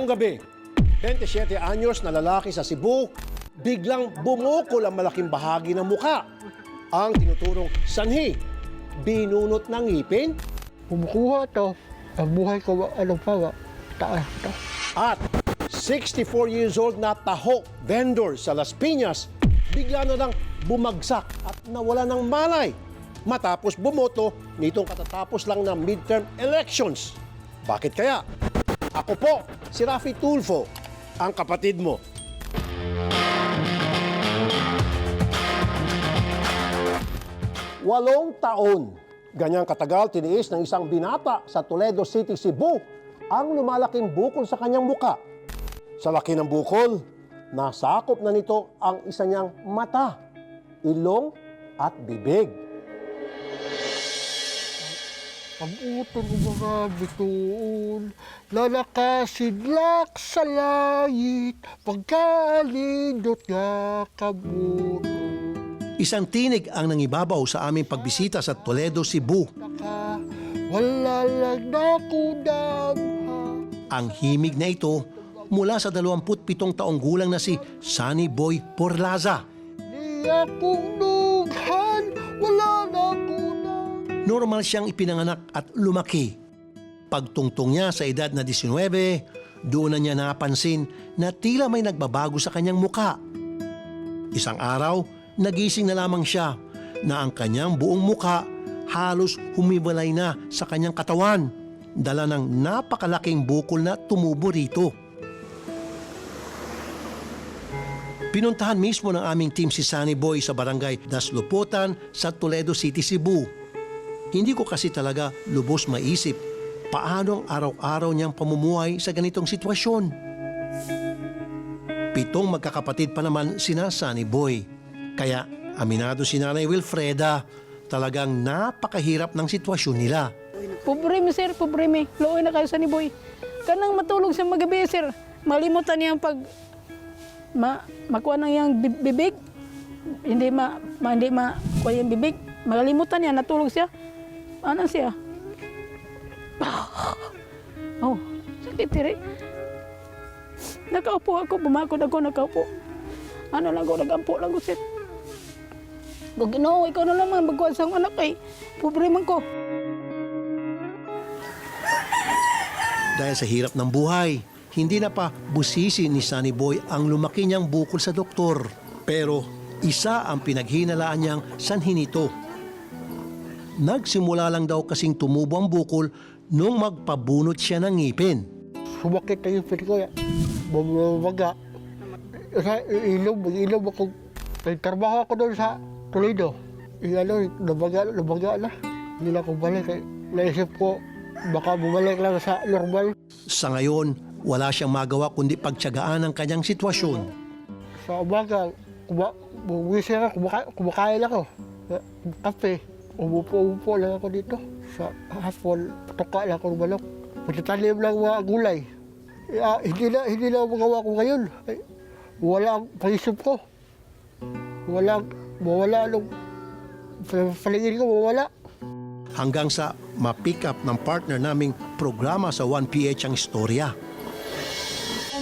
Ngayong gabi, 27 anyos na lalaki sa Cebu, biglang bumukol ang malaking bahagi ng muka. Ang tinuturong sanhi, binunot ng ngipin. Kumukuha to, ang buhay ko, anong pa, taas to. At 64 years old na taho vendor sa Las Piñas, bigla na lang bumagsak at nawala ng malay matapos bumoto nitong katatapos lang ng midterm elections. Bakit kaya? Ako po, si Rafi Tulfo, ang kapatid mo. Walong taon, ganyang katagal tiniis ng isang binata sa Toledo City, Cebu, ang lumalaking bukol sa kanyang muka. Sa laki ng bukol, nasakop na nito ang isa niyang mata, ilong at bibig. Pag-utol ng mga bituon, lalakasidlak sa langit, pagkalindot nga kabuto. Isang tinig ang nangibabaw sa aming pagbisita sa Toledo, Cebu. Wala lang nakudamha. Ang himig na ito mula sa 27 taong gulang na si Sunny Boy Porlaza. Di akong dughan, wala na Normal siyang ipinanganak at lumaki. Pagtungtong niya sa edad na 19, doon na niya napansin na tila may nagbabago sa kanyang muka. Isang araw, nagising na lamang siya na ang kanyang buong muka halos humiwalay na sa kanyang katawan, dala ng napakalaking bukol na tumubo rito. Pinuntahan mismo ng aming team si Sunny Boy sa barangay Dasluputan sa Toledo City, Cebu. Hindi ko kasi talaga lubos maisip paano ang araw-araw niyang pamumuhay sa ganitong sitwasyon. 7 magkakapatid pa naman sina Sunny Boy. Kaya aminado si Nanay Wilfreda, talagang napakahirap ng sitwasyon nila. Pobre mi sir, pobre mi. Luoy na kayo Sunny Boy. Kanang matulog sa magabi sir. Malimutan niyang pag makuha ng yang bibig. Hindi kuha yung bibig. Makalimutan niya, natulog siya. Ano siya? Oh, sakit tiri. Nakaupo ako, bumakod ako, nakaupo. Ano lang ako, nagampo lang ko, sir. No, ikaw na naman, magkuhan sa anak ay pobre man ko. Dahil sa hirap ng buhay, hindi na pa busisi ni Sunny Boy ang lumaki niyang bukol sa doktor. Pero isa ang pinaghinalaan niyang sanhi nito. Nagsimula lang daw kasing tumubo ang bukol nung magpabunot siya ng ngipin. Sumakit na yung pili ko, bumabaga. Ilog ako. Nagtrabaho ako doon sa Toledo. Nabaga na. Hindi na ako balik. Naisip ko, baka bumalik lang sa normal. Sa ngayon, wala siyang magawa kundi pagtiyagaan ang kanyang sitwasyon. Sa umaga, buwisip ako, kumakain ako. Kape. Umupo lang ako dito. Sa hapon, patuka lang ako ng balok. Pagtatalim lang mga gulay. Hindi na magawa ko ngayon. Wala ang paisip ko. Mawala nung paligid ko, mawala. Hanggang sa ma-pick up ng partner naming programa sa 1PH ang istorya.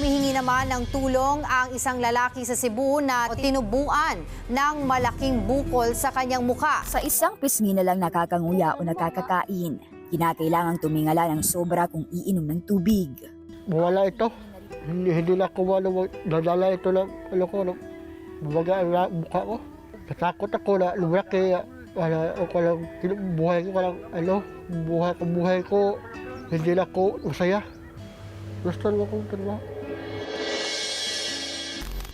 Humihingi naman ng tulong ang isang lalaki sa Cebu na tinubuan ng malaking bukol sa kanyang muka. Sa isang pisngi na lang nakakanguya o nakakakain, kinakailangang tumingala ng sobra kung iinom ng tubig. Mawala ito. Hindi na ako nadala ito ng bumaga ang mukha ko. Natakot ako na lumaki. Buhay ko, hindi na ako masaya. Gusto na akong trabaho.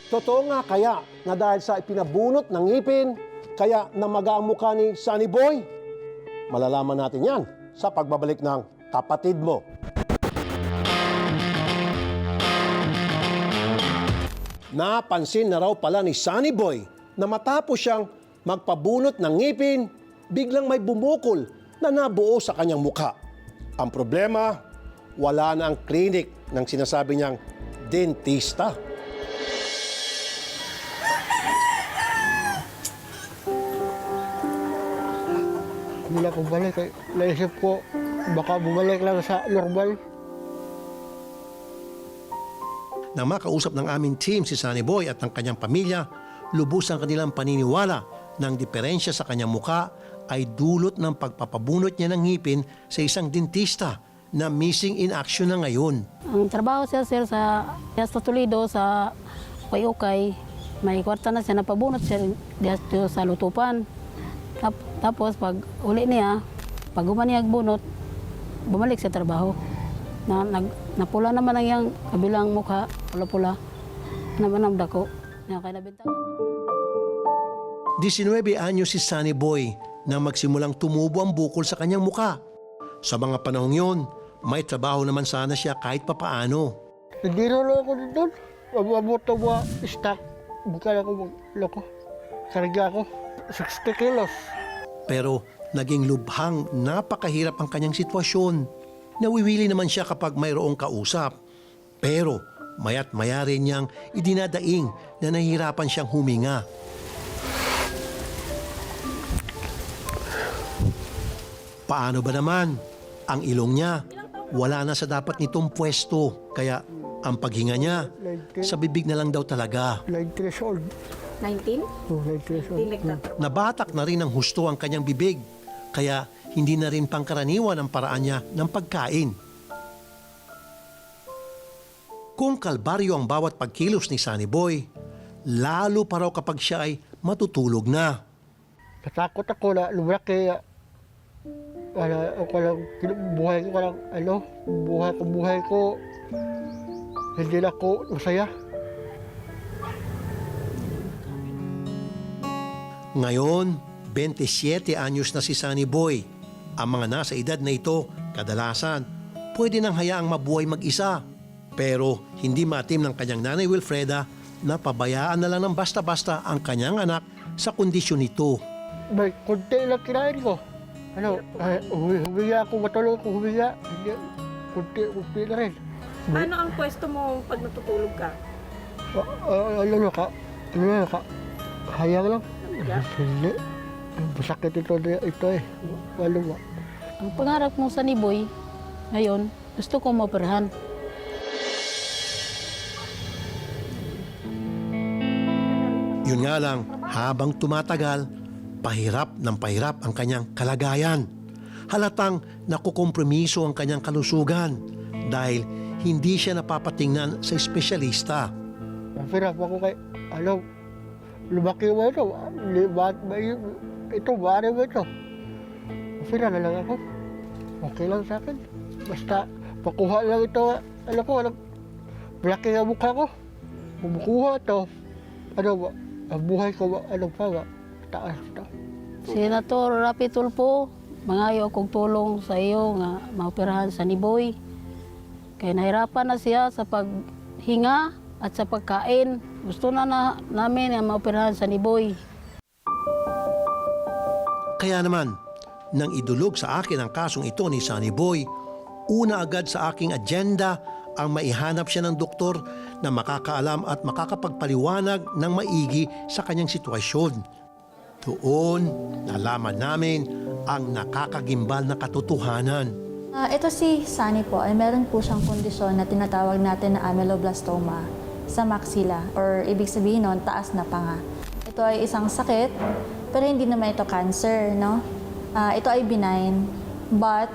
Totoo nga kaya na dahil sa ipinabunot ng ngipin, kaya namaga ang mukha ni Sunny Boy? Malalaman natin yan sa pagbabalik ng Kapatid Mo. Napansin na raw pala ni Sunny Boy na matapos siyang magpabunot ng ngipin, biglang may bumukol na nabuo sa kanyang mukha. Ang problema, wala na ang klinik ng sinasabi niyang dentista. Hindi na ako balik. Naisip ko, baka bumalik lang sa normal. Nang makausap ng aming team si Sunny Boy at ang kanyang pamilya, lubos ang kanilang paniniwala ng diferensya sa kanyang muka ay dulot ng pagpapabunot niya ng ngipin sa isang dentista na missing in action na ngayon. Ang trabaho siya, sir, sa Toledo, sa Ukay-Ukay. May kwarta na siya, napabunot siya dito sa lutupan. Tapos pag uli niya, pag gumaniyag bunot, bumalik sa trabaho. Napula naman ang iyang kabilang mukha, pula-pula, naman ang dako. Nakakilabintang. 19 anyos si Sunny Boy nang magsimulang tumubo ang bukol sa kanyang muka. Sa mga panahong yon, may trabaho naman sana siya kahit papaano. Hindi na lang ako doon. Mababot na ba stock. Bukan ako magloko. Karga ako. 60 kilos. Pero naging lubhang napakahirap ang kanyang sitwasyon. Nawiwili naman siya kapag mayroong kausap. Pero maya't maya rin niyang idinadaing na nahihirapan siyang huminga. Paano ba naman? Ang ilong niya, wala na sa dapat nitong pwesto. Kaya ang paghinga niya, sa bibig na lang daw talaga. 9 years old. 19? Oh, 9 years old. Nabatak na rin ng husto ang kanyang bibig. Kaya hindi na rin pangkaraniwan ang paraan niya ng pagkain. Kung kalbaryo ang bawat pagkilos ni Sunny Boy, lalo pa raw kapag siya ay matutulog na. Natakot ako na lumaki. Buhay ko, hindi na ako masaya. Ngayon, 27 anyos na si Sunny Boy. Ang mga nasa edad na ito, kadalasan, pwede nang hayaang mabuhay mag-isa. Pero hindi matim ng kanyang nanay Wilfreda na pabayaan na lang ng basta-basta ang kanyang anak sa kondisyon nito. May kunti lang kinain ko. Humiga ako, matulog ako, humiga. Kunti na rin. Ano ang pwesto mo pag natutulog ka? Hayang lang. Hindi. Masakit ito eh. Ano ba? Ang pangarap mo sa Niboy, ngayon, gusto ko maoperahan. Yun nga lang, habang tumatagal, pahirap ng pahirap ang kanyang kalagayan. Halatang nakukompromiso ang kanyang kalusugan dahil hindi siya napapatingnan sa espesyalista. Mahirap ako kay, lumaki mo ito. Ito, bari mo ito. Mahirap na lang ako. Okay lang sa akin. Basta, pakuha lang ito. Malaki ang mukha ko. Kumukuha ito. Ang buhay ko, taas ito. Senator Rapi Tulfo, mangayo akong tulong sa iyo nga maoperahan sa Niboy. Kaya nahirapan na siya sa paghinga at sa pagkain. Gusto na namin ang maoperahan sa Niboy. Kaya naman, nang idulog sa akin ang kasong ito ni Sunny Boy, una agad sa aking agenda ang maihanap siya ng doktor na makakaalam at makakapagpaliwanag ng maigi sa kanyang sitwasyon. Doon, nalaman namin ang nakakagimbal na katotohanan. Ito si Sunny po ay meron po siyang kondisyon na tinatawag natin na ameloblastoma sa maxilla or ibig sabihin nun, taas na panga. Ito ay isang sakit pero hindi naman ito cancer, no? Ito ay benign but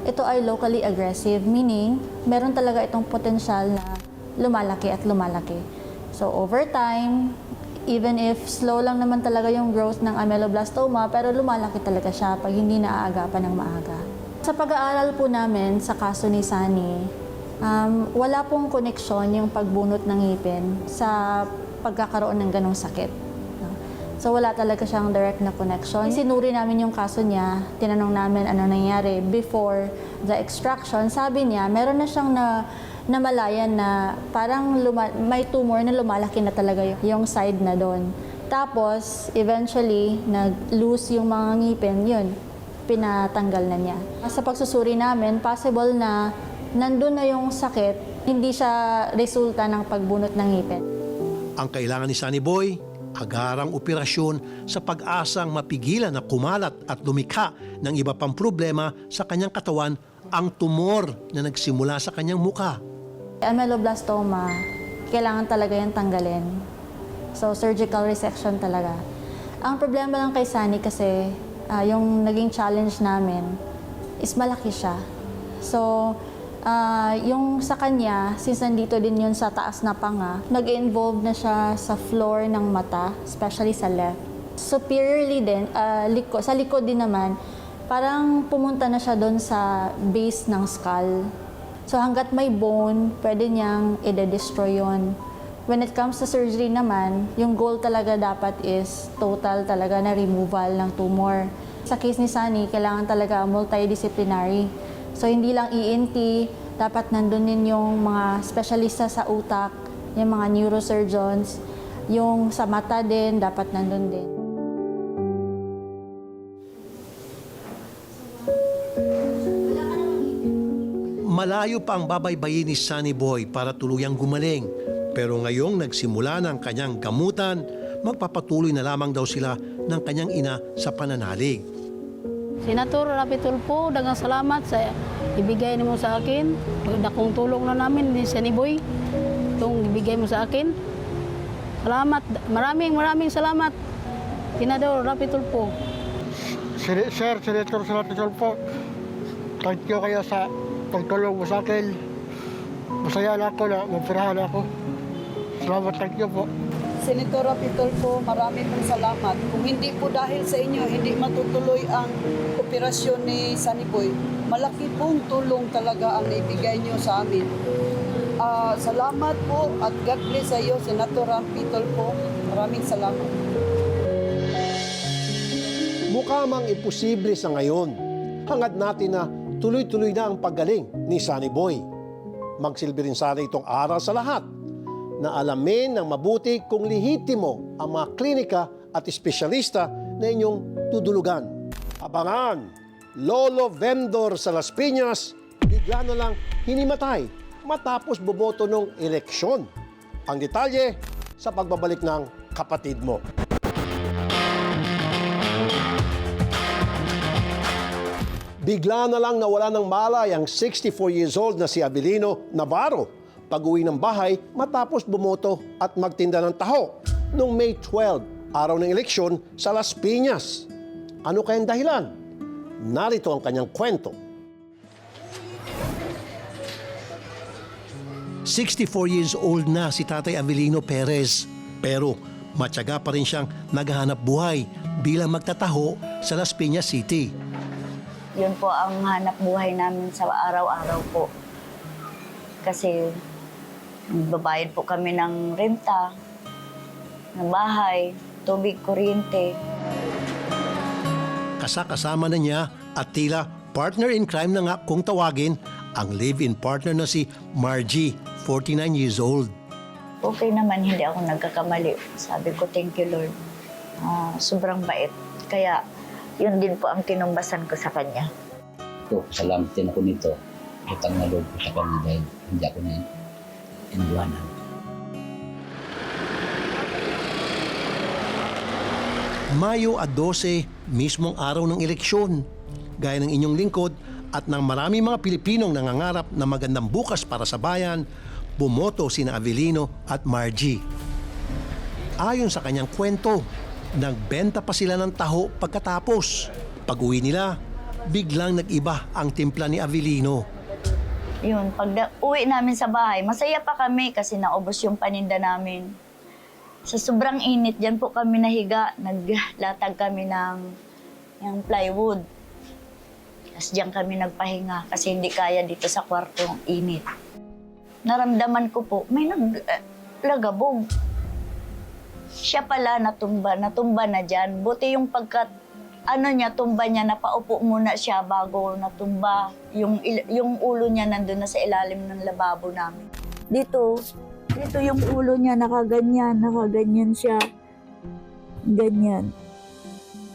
ito ay locally aggressive, meaning meron talaga itong potensyal na lumalaki at lumalaki. So over time, even if slow lang naman talaga yung growth ng ameloblastoma, pero lumalaki talaga siya pag hindi naaagapan ng maaga. Sa pag-aaral po namin sa kaso ni Sunny, wala pong koneksyon yung pagbunot ng ngipin sa pagkakaroon ng ganong sakit. So wala talaga siyang direct na connection. Sinuri namin yung kaso niya, tinanong namin ano nangyari before the extraction. Sabi niya, meron na siyang namalayan na parang may tumor na lumalaki na talaga yung side na doon. Tapos, eventually, nag-loose yung mga ngipin, yun, pinatanggal na niya. Sa pagsusuri namin, possible na nandun na yung sakit, hindi siya resulta ng pagbunot ng ngipin. Ang kailangan ni Sunny Boy, agarang operasyon sa pag-asang mapigilan na kumalat at lumikha ng iba pang problema sa kanyang katawan, ang tumor na nagsimula sa kanyang muka. Ameloblastoma, kailangan talaga yung tanggalin. So, surgical resection talaga. Ang problema lang kay Sunny kasi, yung naging challenge namin is malaki siya. So, yung sa kanya, since nandito din yun sa taas na panga, nag-involve na siya sa floor ng mata, especially sa left. Superiorly din, sa likod din naman, parang pumunta na siya doon sa base ng skull. So hanggat may bone, pwede niyang i-destroy yun. When it comes to surgery naman, yung goal talaga dapat is total talaga na removal ng tumor. Sa case ni Sunny, kailangan talaga multidisciplinary. So hindi lang ENT, dapat nandun din yung mga specialista sa utak, yung mga neurosurgeons, yung sa mata din, dapat nandun din. Malayo pa ang babaybayin ni Sunny Boy para tuluyang gumaling. Pero ngayong nagsimula ng kanyang gamutan, magpapatuloy na lamang daw sila ng kanyang ina sa pananalig. Senator Rapi Tulfo, dagang salamat sa ibigay mo sa akin. Dakong tulong na namin ni Sunny Boy. Itong ibigay mo sa akin. Salamat, maraming salamat. Senador Rapi Tulfo. Sir, Senator Rapi po, thank you kayo sa pagtulong mo sa akin. Masaya na ako na mapirahan ako. Salamat, thank you po. Senator Rapi Tulfo, marami pong salamat. Kung hindi po dahil sa inyo, hindi matutuloy ang operasyon ni Sunny Boy. Malaki pong tulong talaga ang naibigay niyo sa amin. Salamat po at God bless sa iyo, Senator Rapi Tulfo. Maraming salamat. Mukha mang imposible sa ngayon. Hangad natin na tuloy-tuloy na ang paggaling ni Sunny Boy. Magsilbi rin sana itong aral sa lahat na alamin ng mabuti kung lehitimo ang mga klinika at espesyalista na inyong tudulugan. Abangan, Lolo Vendor sa Las Piñas, bigla na lang hinimatay matapos bumoto ng eleksyon. Ang detalye sa pagbabalik ng kapatid mo. Bigla na lang nawala ng malay ang 64 years old na si Avelino Navarro pag-uwi ng bahay matapos bumoto at magtinda ng taho noong May 12, araw ng eleksyon sa Las Piñas. Ano kayang dahilan? Narito ang kanyang kwento. 64 years old na si Tatay Avelino Perez, pero matyaga pa rin siyang naghahanap buhay bilang magtataho sa Las Piñas City. Yun po ang hanap buhay namin sa araw-araw po. Kasi babayad po kami ng renta, ng bahay, tubig, kuryente. Kasama na niya at tila partner in crime na nga kung tawagin ang live-in partner na si Margie, 49 years old. Okay naman, hindi ako nagkakamali. Sabi ko, thank you Lord. Sobrang bait. Kaya yun din po ang tinumbasan ko sa kanya. Ito, salamat din ako nito. Utang na loob ko sa kanya dahil hindi ako na iniwanan. Mayo 12, mismong araw ng eleksyon. Gaya ng inyong lingkod at ng marami mga Pilipinong nangangarap na magandang bukas para sa bayan, bumoto sina Avelino at Margie. Ayon sa kanyang kwento, nagbenta pa sila ng taho pagkatapos. Pag-uwi nila, biglang nag-iba ang timpla ni Avelino. Yun, pag uwi namin sa bahay, masaya pa kami kasi naubos yung paninda namin. Sa sobrang init, dyan po kami nahiga. Naglatag kami ng yung plywood. Tapos dyan kami nagpahinga kasi hindi kaya dito sa kwartong init. Naramdaman ko po, may naglagabog. Siya pala natumba na dyan. Buti yung tumba niya, napaupo muna siya bago natumba. Yung ulo niya nandun na sa ilalim ng lababo namin. Dito yung ulo niya, nakaganyan siya. Ganyan.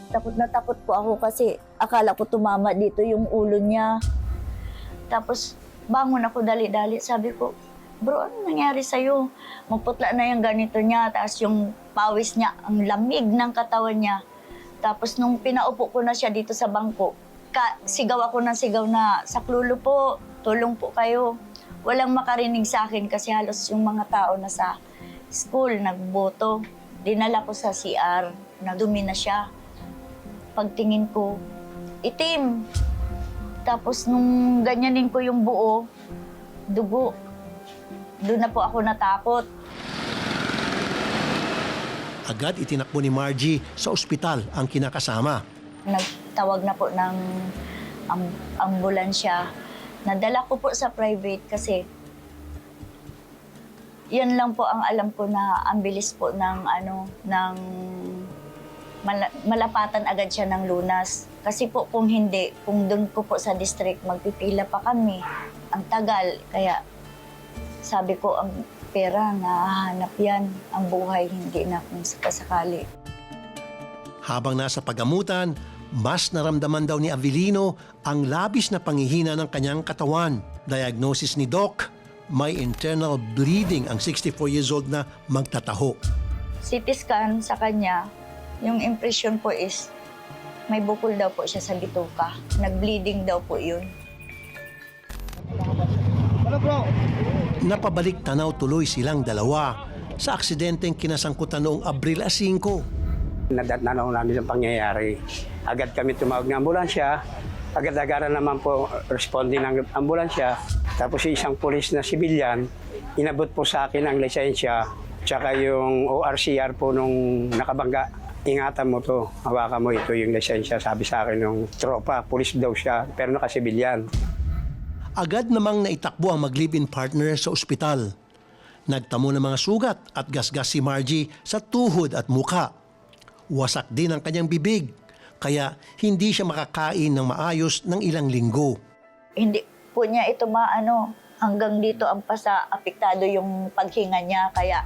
Takot na takot po ako kasi akala ko tumama dito yung ulo niya. Tapos bangon ako dali-dali, sabi ko, bro, ano nangyari sa'yo? Magputla na yung ganito niya, tapos yung pawis niya, ang lamig ng katawan niya. Tapos nung pinaupo ko na siya dito sa bangko, sigaw ako ng sigaw na, saklolo po, tulong po kayo. walang makarinig sa akin kasi halos yung mga tao na sa school nagboto. Dinala ko sa CR, nadumi na siya. Pagtingin ko, itim. Tapos nung ganyanin ko yung buo, dugo. Doon na po ako natakot. Agad itinakbo ni Margie sa ospital ang kinakasama. Nagtawag na po ng ambulansya. Nadala ko po sa private kasi yan lang po ang alam ko na ang bilis po ng malapatan agad siya ng lunas. Kasi po kung hindi, kung doon ko po sa district, magpipila pa kami. Ang tagal. Kaya sabi ko, ang pera, nahahanap yan. Ang buhay, hindi na kung sakasakali. Habang nasa pagamutan, mas naramdaman daw ni Avelino ang labis na panghihina ng kanyang katawan. Diagnosis ni Doc, may internal bleeding ang 64 years old na magtataho. CT scan sa kanya, yung impression po is may bukol daw po siya sa bituka. Nag-bleeding daw po yun. Napabalik tanaw tuloy silang dalawa sa aksidenteng kinasangkutan noong Abril 5. Nadatnanaw namin ang pangyayari. Agad kami tumawag ng ambulansya. Agad-agaran naman po responding ng ambulansya. Tapos isang pulis na sibilyan, inabot po sa akin ang lisensya tsaka yung ORCR po nung nakabangga. Ingatan mo to, hawakan mo ito yung lisensya. Sabi sa akin ng tropa, pulis daw siya, pero nakasibilyan. Agad namang naitakbo ang mag-live-in partner sa ospital. Nagtamo ng mga sugat at gasgas si Margie sa tuhod at muka. Wasak din ang kanyang bibig, kaya hindi siya makakain ng maayos ng ilang linggo. Hindi po niya ito hanggang dito ang pasa, apektado yung paghinga niya. Kaya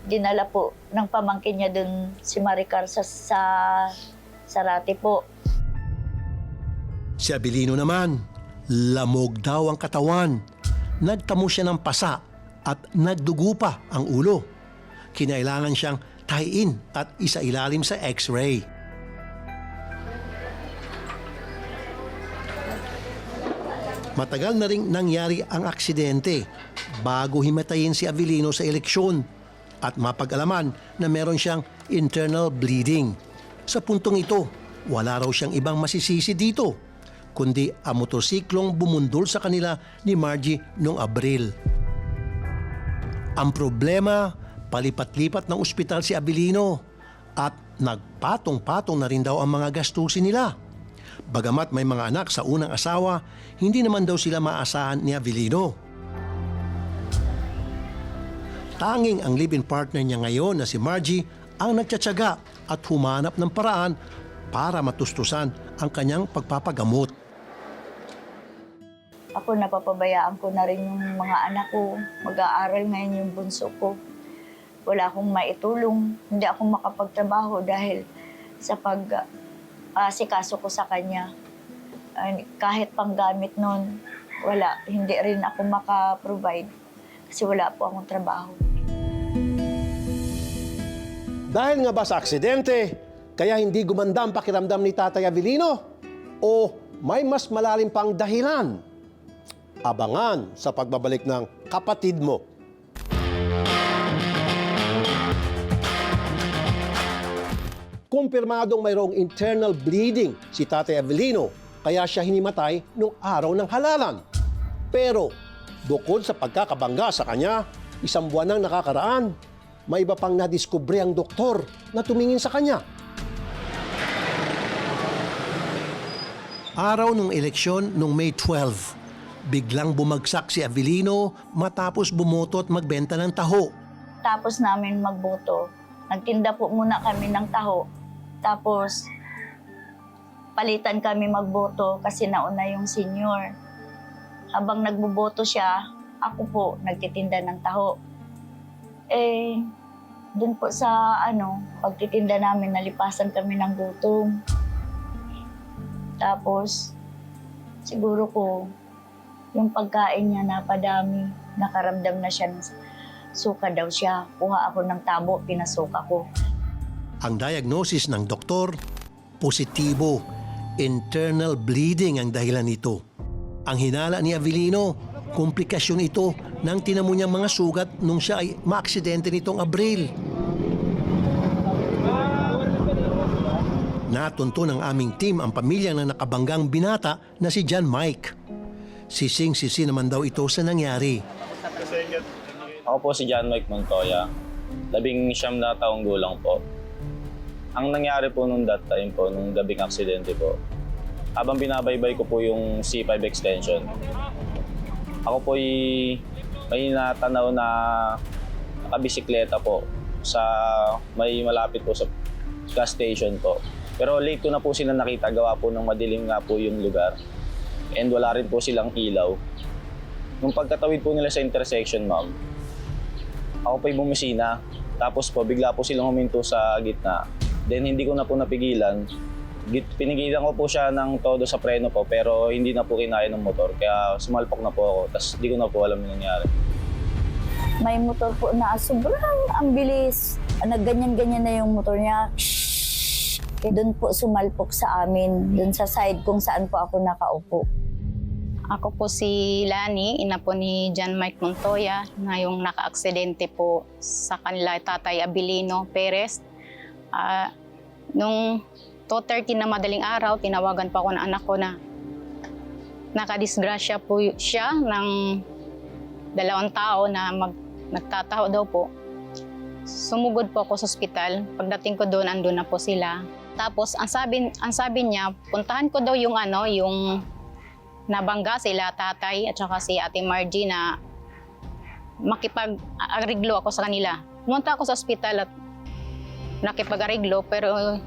dinala po ng pamangkin niya dun si Maricar sa Sarati po. Si Avelino naman, lamog daw ang katawan. Nagtamo siya ng pasa at nagdugo pa ang ulo. Kinailangan siyang tie-in at isailalim sa X-ray. Matagal na ring nangyari ang aksidente bago himatayin si Avelino sa eleksyon at mapag-alaman na meron siyang internal bleeding. Sa puntong ito, wala raw siyang ibang masisisi dito, kundi ang motorsiklong bumundol sa kanila ni Margie noong Abril. Ang problema, palipat-lipat ng ospital si Avelino at nagpatong-patong na rin daw ang mga gastusin nila. Bagamat may mga anak sa unang asawa, hindi naman daw sila maasahan ni Avelino. Tanging ang live-in partner niya ngayon na si Margie ang nagtsatsaga at humanap ng paraan para matustusan ang kanyang pagpapagamot. Ako, napapabayaan ko na rin yung mga anak ko. Mag-aaral ngayon yung bunso ko. Wala akong maitulong. Hindi ako makapagtrabaho dahil sa pag-asikaso ko sa kanya. Kahit panggamit nun, wala. Hindi rin ako makaprovide kasi wala po akong trabaho. Dahil nga ba sa aksidente, kaya hindi gumanda ang pakiramdam ni Tatay Avelino? O may mas malalim pang dahilan? Abangan sa pagbabalik ng Kapatid Mo. Kumpirmadong mayroong internal bleeding si Tatay Avelino, kaya siya hinimatay noong araw ng halalan. Pero bukod sa pagkakabangga sa kanya, 1 buwan nang nakakaraan, may iba pang nadiskubre ang doktor na tumingin sa kanya. Araw ng eleksyon noong May 12, biglang bumagsak si Avelino matapos bumoto at magbenta ng taho. Tapos namin magboto, nagtinda po muna kami ng taho. Tapos palitan kami magboto kasi nauna yung senior. Habang nagboboto siya, ako po nagtitinda ng taho. Dun po sa pagtitinda namin, nalipasan kami ng gutom. Tapos, siguro ko, yung pagkain niya napadami, nakaramdam na siya ng suka daw siya. Kuha ako ng tabo, pinasuka ko. Ang diagnosis ng doktor, positibo, internal bleeding ang dahilan nito. Ang hinala ni Avelino, komplikasyon ito nang tinamo niyang mga sugat nung siya ay maaksidente nitong Abril. Natunto ng aming team ang pamilya ng nakabanggang binata na si John Mike. Sising-sisi naman daw ito sa nangyari. Ako po si John Mike Montoya, 19 na taong gulang po. Ang nangyari po nung that time po, nung gabing aksidente po, habang binabaybay ko po yung C5 extension, ako po may natanaw na nakabisikleta po sa may malapit po sa gas station po. Pero late ko na po sila nakita, gawa po ng madilim nga po yung lugar. And wala rin po silang ilaw. Nung pagkatawid po nila sa intersection, ma'am, ako po'y bumisina. Tapos po, bigla po silang huminto sa gitna. Then hindi ko na po napigilan. Pinigilan ko po siya ng todo sa preno po, pero hindi na po kinaya ng motor. Kaya sumalpok na po ako. Tapos hindi ko na po alam yung nangyari. May motor po na sobrang ang bilis. Nagganyan-ganyan na yung motor niya. Doon po sumalpok sa amin, doon sa side kung saan po ako nakaupo. Ako po si Lani, ina po ni John Mike Montoya, na yung naka-aksidente po sa kanila Tatay Abilino Perez. Nung 2:30 na madaling araw, tinawagan pa ako ng anak ko na nakadisgrasya po siya ng 2 tao na nagtataho daw po. Sumugod po ako sa ospital. Pagdating ko doon, andun na po sila. Tapos ang sabi niya, puntahan ko daw yung nabangga sila tatay at saka si Ate Margie na makipag-ariglo ako sa kanila. Pumunta ako sa ospital at nakipag-ariglo, pero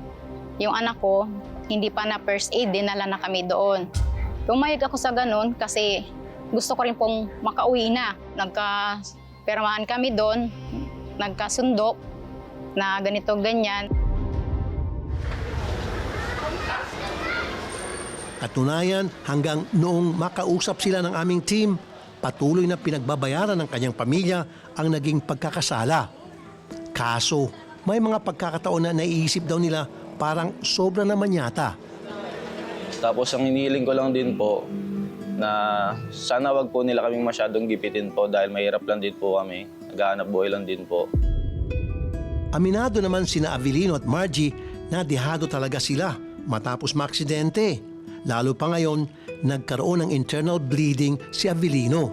yung anak ko hindi pa na first aid, dinala na kami doon. Pumayag ako sa ganun kasi gusto ko rin pong makauwi na. Nagka-permahan kami doon, nagkasundo na ganito ganyan. Katunayan, hanggang noong makausap sila ng aming team, patuloy na pinagbabayaran ng kanyang pamilya ang naging pagkakasala. Kaso, may mga pagkakataon na naiisip daw nila parang sobra naman yata. Tapos ang hinihiling ko lang din po na sana wag po nila kaming masyadong gipitin po dahil mahirap lang din po kami. Naghahanap buhay lang din po. Aminado naman sina Avelino at Margie na dehado talaga sila matapos maaksidente. Lalo pa ngayon, nagkaroon ng internal bleeding si Avelino.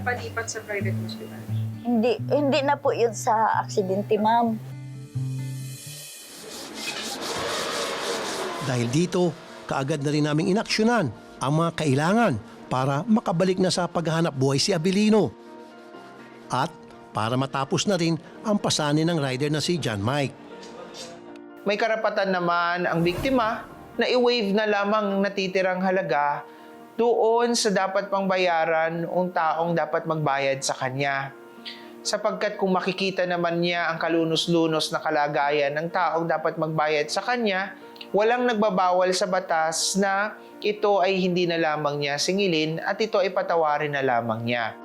Palipat sa private hospital? Hindi na po yun sa aksidente, ma'am. Dahil dito, kaagad na rin naming inaksyonan ang mga kailangan para makabalik na sa paghahanap buhay si Avelino. At para matapos na rin ang pasanin ng rider na si John Mike. May karapatan naman ang biktima na i-waive na lamang natitirang halaga doon sa dapat pang bayaran ng taong dapat magbayad sa kanya. Sapagkat kung makikita naman niya ang kalunos-lunos na kalagayan ng taong dapat magbayad sa kanya, walang nagbabawal sa batas na ito ay hindi na lamang niya singilin at ito ay patawarin na lamang niya.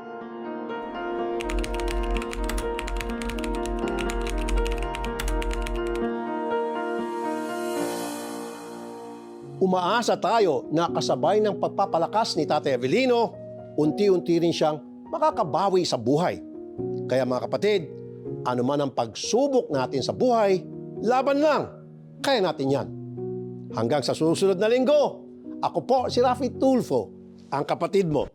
Umaasa tayo na kasabay ng pagpapalakas ni Tatay Avelino, unti-unti rin siyang makakabawi sa buhay. Kaya mga kapatid, ano man ang pagsubok natin sa buhay, laban lang, kaya natin yan. Hanggang sa susunod na linggo, ako po si Rafi Tulfo, ang kapatid mo.